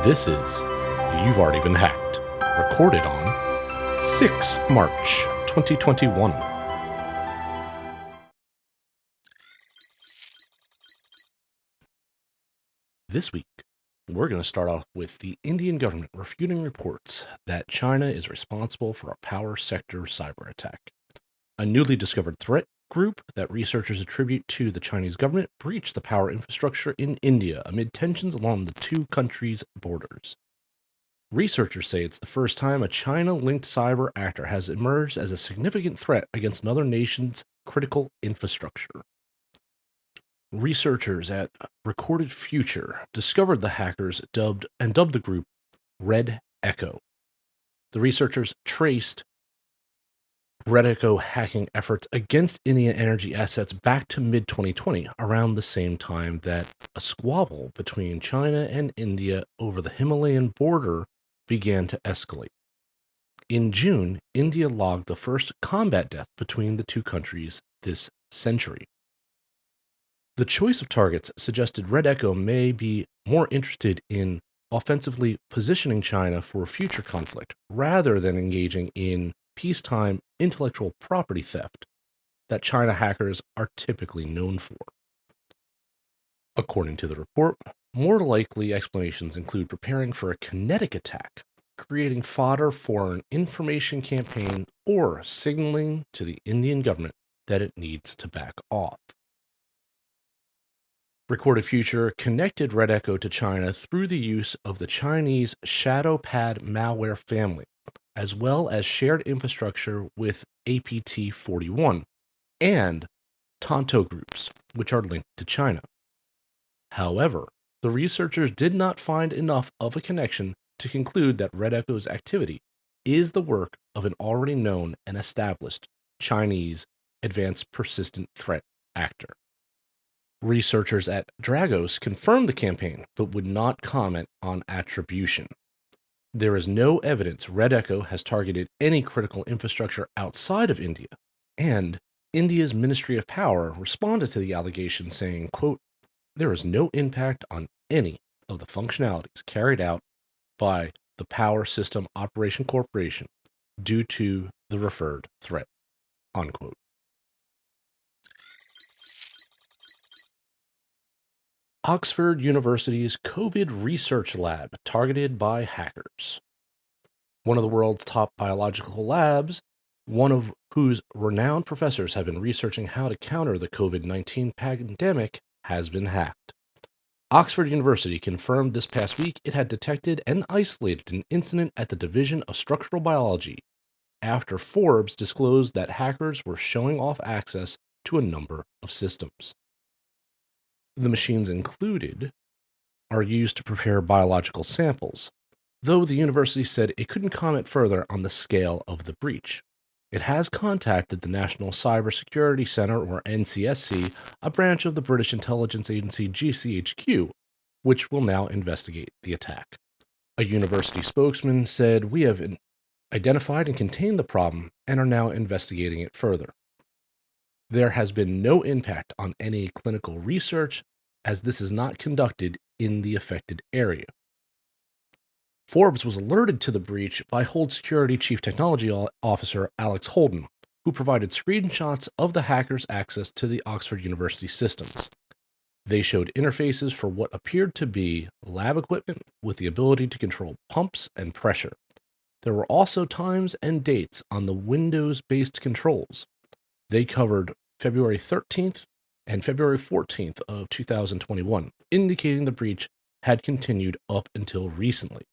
This is You've Already Been Hacked, recorded on 6 March 2021. This week, we're going to start off with the Indian government refuting reports that China is responsible for a power sector cyber attack. A newly discovered threat group that researchers attribute to the Chinese government breached the power infrastructure in India amid tensions along the two countries' borders. Researchers say it's the first time a China-linked cyber actor has emerged as a significant threat against another nation's critical infrastructure. Researchers at Recorded Future discovered the hackers dubbed the group Red Echo. The researchers traced Red Echo hacking efforts against Indian energy assets back to mid-2020, around the same time that a squabble between China and India over the Himalayan border began to escalate. In June, India logged the first combat death between the two countries this century. The choice of targets suggested Red Echo may be more interested in offensively positioning China for future conflict rather than engaging in peacetime intellectual property theft that China hackers are typically known for. According to the report, more likely explanations include preparing for a kinetic attack, creating fodder for an information campaign, or signaling to the Indian government that it needs to back off. Recorded Future connected Red Echo to China through the use of the Chinese ShadowPad malware family, as well as shared infrastructure with APT41 and Tonto groups, which are linked to China. However, the researchers did not find enough of a connection to conclude that Red Echo's activity is the work of an already known and established Chinese advanced persistent threat actor. Researchers at Dragos confirmed the campaign, but would not comment on attribution. There is no evidence Red Echo has targeted any critical infrastructure outside of India, and India's Ministry of Power responded to the allegation saying, quote, "There is no impact on any of the functionalities carried out by the Power System Operation Corporation due to the referred threat," unquote. Oxford University's COVID research lab targeted by hackers. One of the world's top biological labs, one of whose renowned professors have been researching how to counter the COVID-19 pandemic, has been hacked. Oxford University confirmed this past week it had detected and isolated an incident at the Division of Structural Biology after Forbes disclosed that hackers were showing off access to a number of systems. The machines included are used to prepare biological samples, though the university said it couldn't comment further on the scale of the breach. It has contacted the National Cybersecurity Centre, or NCSC, a branch of the British intelligence agency GCHQ, which will now investigate the attack. A university spokesman said, "We have identified and contained the problem and are now investigating it further. There has been no impact on any clinical research, as this is not conducted in the affected area." Forbes was alerted to the breach by Hold Security Chief Technology Officer Alex Holden, who provided screenshots of the hackers' access to the Oxford University systems. They showed interfaces for what appeared to be lab equipment with the ability to control pumps and pressure. There were also times and dates on the Windows-based controls. They covered February 13th and February 14th of 2021, indicating the breach had continued up until recently.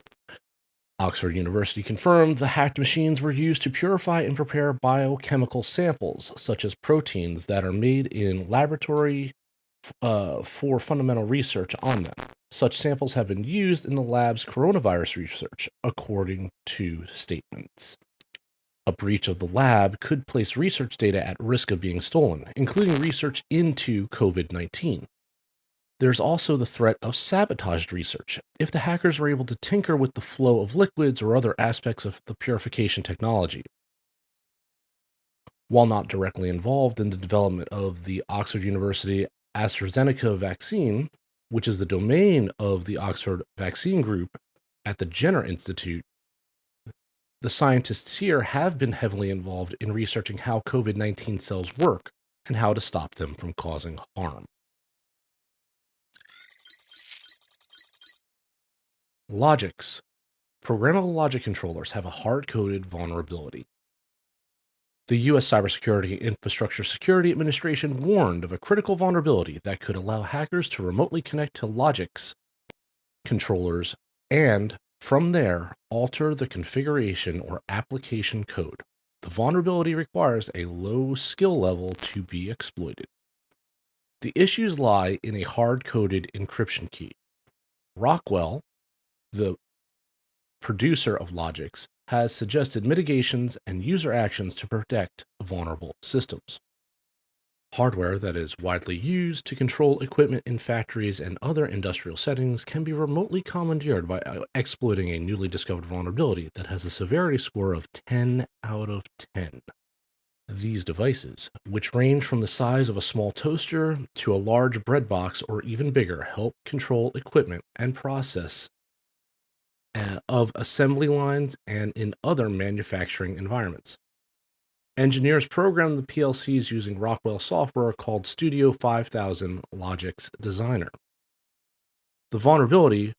Oxford University confirmed the hacked machines were used to purify and prepare biochemical samples, such as proteins that are made in laboratory for fundamental research on them. Such samples have been used in the lab's coronavirus research, according to statements. A breach of the lab could place research data at risk of being stolen, including research into COVID-19. There's also the threat of sabotaged research if the hackers were able to tinker with the flow of liquids or other aspects of the purification technology. While not directly involved in the development of the Oxford University AstraZeneca vaccine, which is the domain of the Oxford Vaccine Group, At the Jenner Institute, the scientists here have been heavily involved in researching how COVID-19 cells work and how to stop them from causing harm. Logix. Programmable logic controllers have a hard-coded vulnerability. The U.S. Cybersecurity Infrastructure Security Administration warned of a critical vulnerability that could allow hackers to remotely connect to Logix controllers and, from there, alter the configuration or application code. The vulnerability requires a low skill level to be exploited. The issues lie in a hard-coded encryption key. Rockwell, the producer of Logix, has suggested mitigations and user actions to protect vulnerable systems. Hardware that is widely used to control equipment in factories and other industrial settings can be remotely commandeered by exploiting a newly discovered vulnerability that has a severity score of 10 out of 10. These devices, which range from the size of a small toaster to a large bread box or even bigger, help control equipment and process of assembly lines and in other manufacturing environments. Engineers programmed the PLCs using Rockwell software called Studio 5000 Logix Designer. The vulnerability,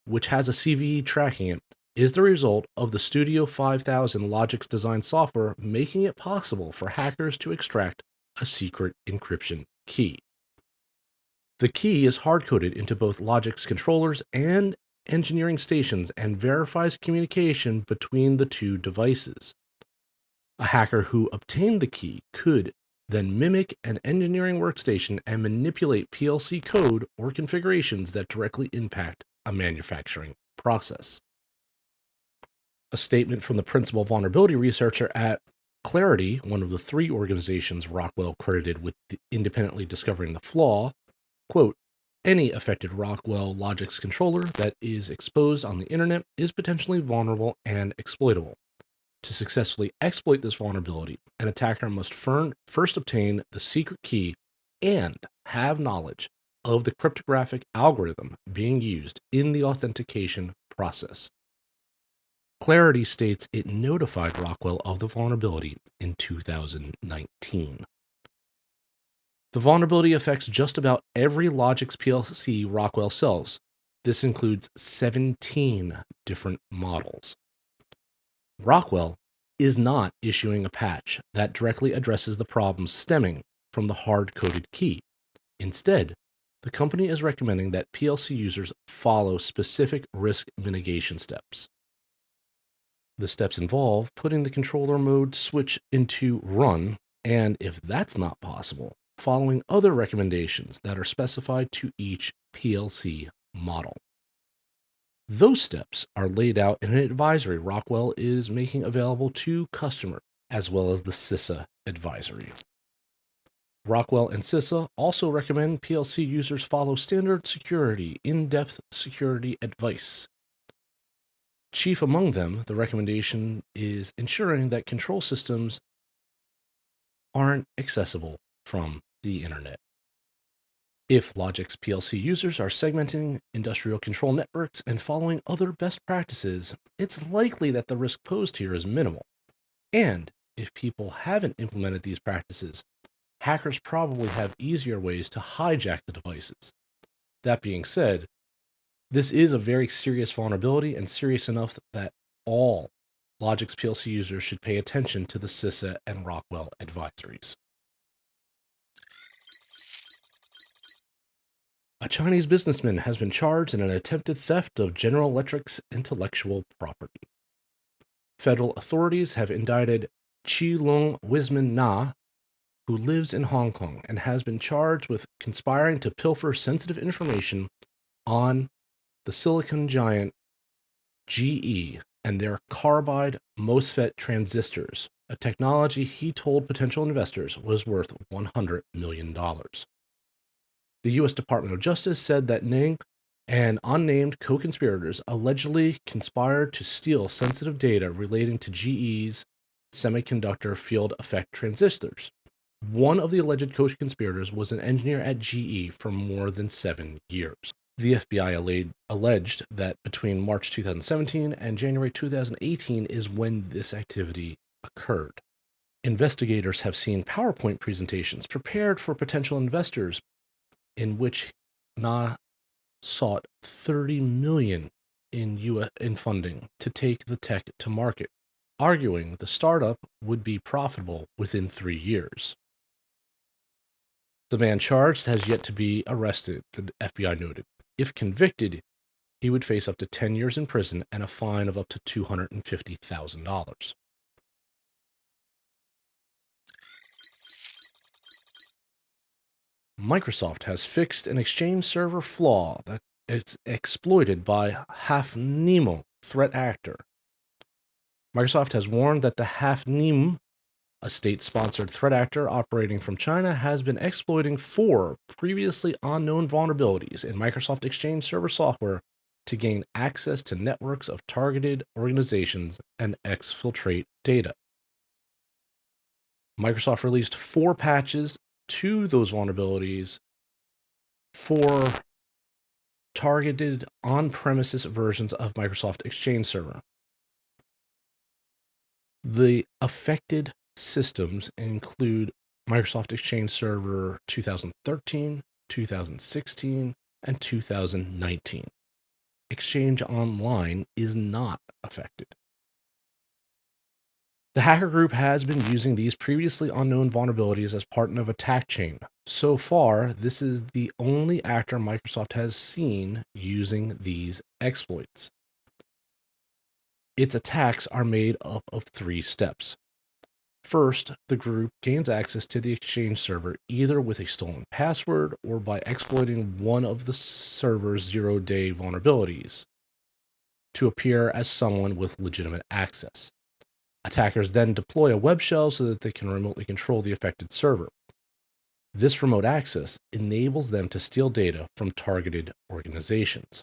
which has a CVE tracking it, is the result of the Studio 5000 Logix Design software making it possible for hackers to extract a secret encryption key. The key is hard-coded into both Logix controllers and engineering stations and verifies communication between the two devices. A hacker who obtained the key could then mimic an engineering workstation and manipulate PLC code or configurations that directly impact a manufacturing process. A statement from the principal vulnerability researcher at Clarity, one of the 3 organizations Rockwell credited with independently discovering the flaw, quote, "Any affected Rockwell Logix controller that is exposed on the internet is potentially vulnerable and exploitable. To successfully exploit this vulnerability, an attacker must first obtain the secret key and have knowledge of the cryptographic algorithm being used in the authentication process." Clarity states it notified Rockwell of the vulnerability in 2019. The vulnerability affects just about every Logix PLC Rockwell sells. This includes 17 different models. Rockwell is not issuing a patch that directly addresses the problems stemming from the hard-coded key. Instead, the company is recommending that PLC users follow specific risk mitigation steps. The steps involve putting the controller mode switch into run, and if that's not possible, following other recommendations that are specified to each PLC model. Those steps are laid out in an advisory Rockwell is making available to customers, as well as the CISA advisory. Rockwell and CISA also recommend PLC users follow standard security, in-depth security advice. Chief among them, the recommendation is ensuring that control systems aren't accessible from the internet. If Logix PLC users are segmenting industrial control networks and following other best practices, it's likely that the risk posed here is minimal. And if people haven't implemented these practices, hackers probably have easier ways to hijack the devices. That being said, this is a very serious vulnerability and serious enough that all Logix PLC users should pay attention to the CISA and Rockwell advisories. A Chinese businessman has been charged in an attempted theft of General Electric's intellectual property. Federal authorities have indicted Qilong Wisman Na, who lives in Hong Kong and has been charged with conspiring to pilfer sensitive information on the silicon giant GE and their carbide MOSFET transistors, a technology he told potential investors was worth $100 million. The U.S. Department of Justice said that Ning and unnamed co-conspirators allegedly conspired to steal sensitive data relating to GE's semiconductor field effect transistors. One of the alleged co-conspirators was an engineer at GE for more than 7 years. The FBI alleged that between March 2017 and January 2018 is when this activity occurred. Investigators have seen PowerPoint presentations prepared for potential investors in which Na sought $30 million in funding to take the tech to market, arguing the startup would be profitable within 3 years. The man charged has yet to be arrested, the FBI noted. If convicted, he would face up to 10 years in prison and a fine of up to $250,000. Microsoft has fixed an Exchange server flaw that is exploited by Hafnimo threat actor. Microsoft has warned that the Hafnim, a state-sponsored threat actor operating from China, has been exploiting 4 previously unknown vulnerabilities in Microsoft Exchange server software to gain access to networks of targeted organizations and exfiltrate data. Microsoft released 4 patches to those vulnerabilities for targeted on-premises versions of Microsoft Exchange Server. The affected systems include Microsoft Exchange Server 2013, 2016, and 2019. Exchange Online is not affected. The hacker group has been using these previously unknown vulnerabilities as part of an attack chain. So far, this is the only actor Microsoft has seen using these exploits. Its attacks are made up of 3 steps. First, the group gains access to the Exchange server either with a stolen password or by exploiting one of the server's 0-day vulnerabilities to appear as someone with legitimate access. Attackers then deploy a web shell so that they can remotely control the affected server. This remote access enables them to steal data from targeted organizations.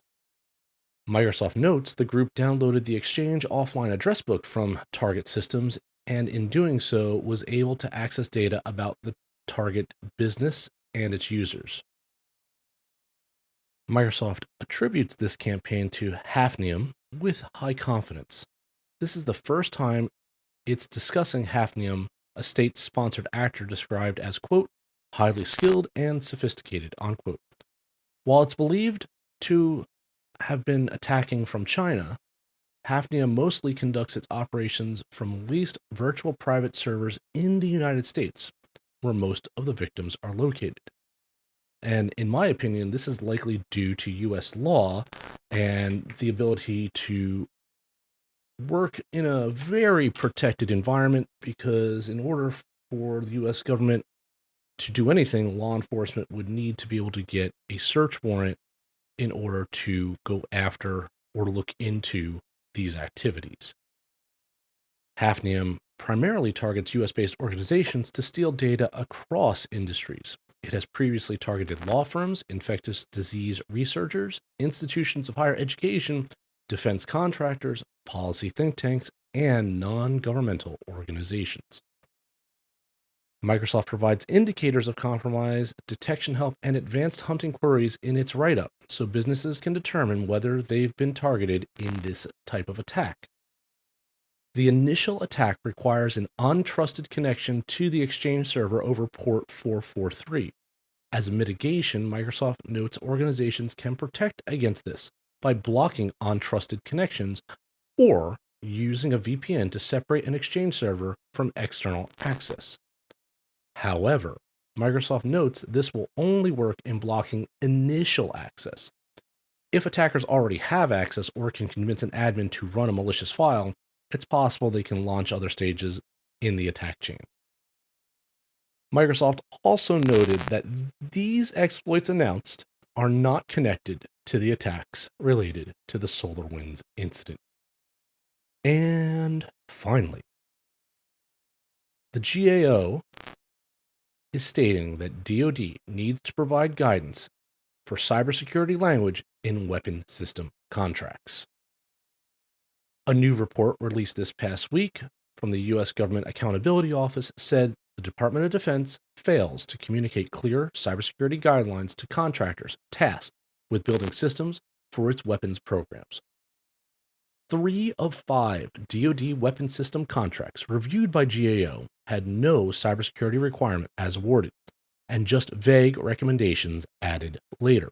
Microsoft notes the group downloaded the Exchange offline address book from target systems and in doing so was able to access data about the target business and its users. Microsoft attributes this campaign to Hafnium with high confidence. This is the first time it's discussing Hafnium, a state-sponsored actor described as, quote, highly skilled and sophisticated, unquote. While it's believed to have been attacking from China, Hafnium mostly conducts its operations from leased virtual private servers in the United States, where most of the victims are located. And in my opinion, this is likely due to U.S. law and the ability to work in a very protected environment, because in order for the U.S. government to do anything, law enforcement would need to be able to get a search warrant in order to go after or look into these activities. Hafnium primarily targets U.S.-based organizations to steal data across industries. It has previously targeted law firms, infectious disease researchers, institutions of higher education, defense contractors, policy think tanks, and non-governmental organizations. Microsoft provides indicators of compromise, detection help, and advanced hunting queries in its write-up, so businesses can determine whether they've been targeted in this type of attack. The initial attack requires an untrusted connection to the Exchange server over port 443. As a mitigation, Microsoft notes organizations can protect against this by blocking untrusted connections or using a VPN to separate an Exchange server from external access. However, Microsoft notes this will only work in blocking initial access. If attackers already have access or can convince an admin to run a malicious file, it's possible they can launch other stages in the attack chain. Microsoft also noted that these exploits announced are not connected to the attacks related to the SolarWinds incident. And finally, the GAO is stating that DoD needs to provide guidance for cybersecurity language in weapon system contracts. A new report released this past week from the U.S. Government Accountability Office said the Department of Defense fails to communicate clear cybersecurity guidelines to contractors tasked with building systems for its weapons programs. 3 of 5 DoD weapon system contracts reviewed by GAO had no cybersecurity requirement as awarded, and just vague recommendations added later.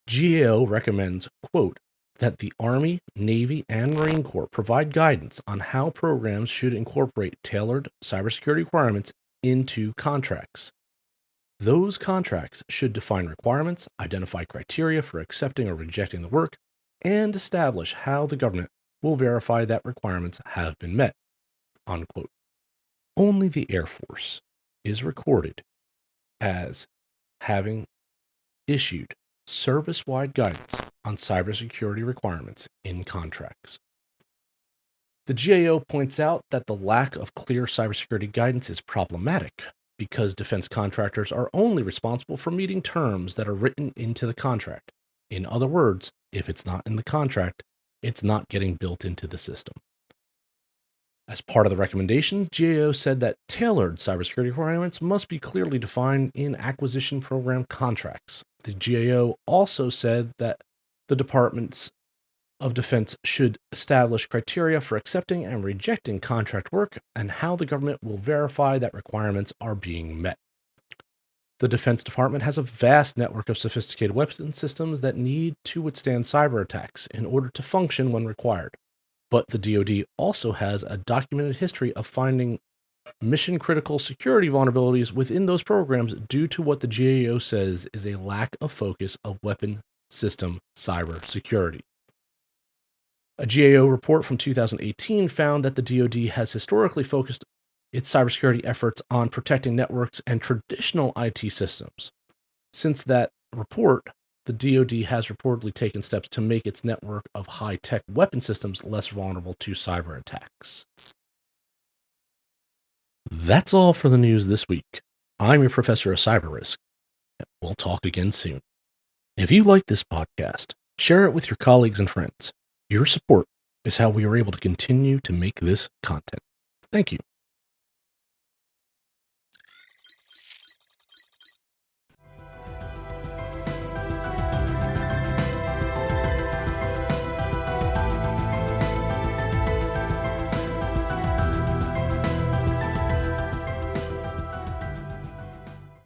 GAO recommends, quote, that the Army, Navy, and Marine Corps provide guidance on how programs should incorporate tailored cybersecurity requirements into contracts. Those contracts should define requirements, identify criteria for accepting or rejecting the work, and establish how the government will verify that requirements have been met, unquote. Only the Air Force is recorded as having issued service-wide guidance on cybersecurity requirements in contracts. The GAO points out that the lack of clear cybersecurity guidance is problematic because defense contractors are only responsible for meeting terms that are written into the contract. In other words, if it's not in the contract, it's not getting built into the system. As part of the recommendations, GAO said that tailored cybersecurity requirements must be clearly defined in acquisition program contracts. The GAO also said that the Departments of Defense should establish criteria for accepting and rejecting contract work and how the government will verify that requirements are being met. The Defense Department has a vast network of sophisticated weapon systems that need to withstand cyber attacks in order to function when required. But the DoD also has a documented history of finding mission-critical security vulnerabilities within those programs due to what the GAO says is a lack of focus of weapon system cybersecurity. A GAO report from 2018 found that the DoD has historically focused its cybersecurity efforts on protecting networks and traditional IT systems. Since that report, the DoD has reportedly taken steps to make its network of high-tech weapon systems less vulnerable to cyber attacks. That's all for the news this week. I'm your professor of cyber risk. We'll talk again soon. If you like this podcast, share it with your colleagues and friends. Your support is how we are able to continue to make this content. Thank you.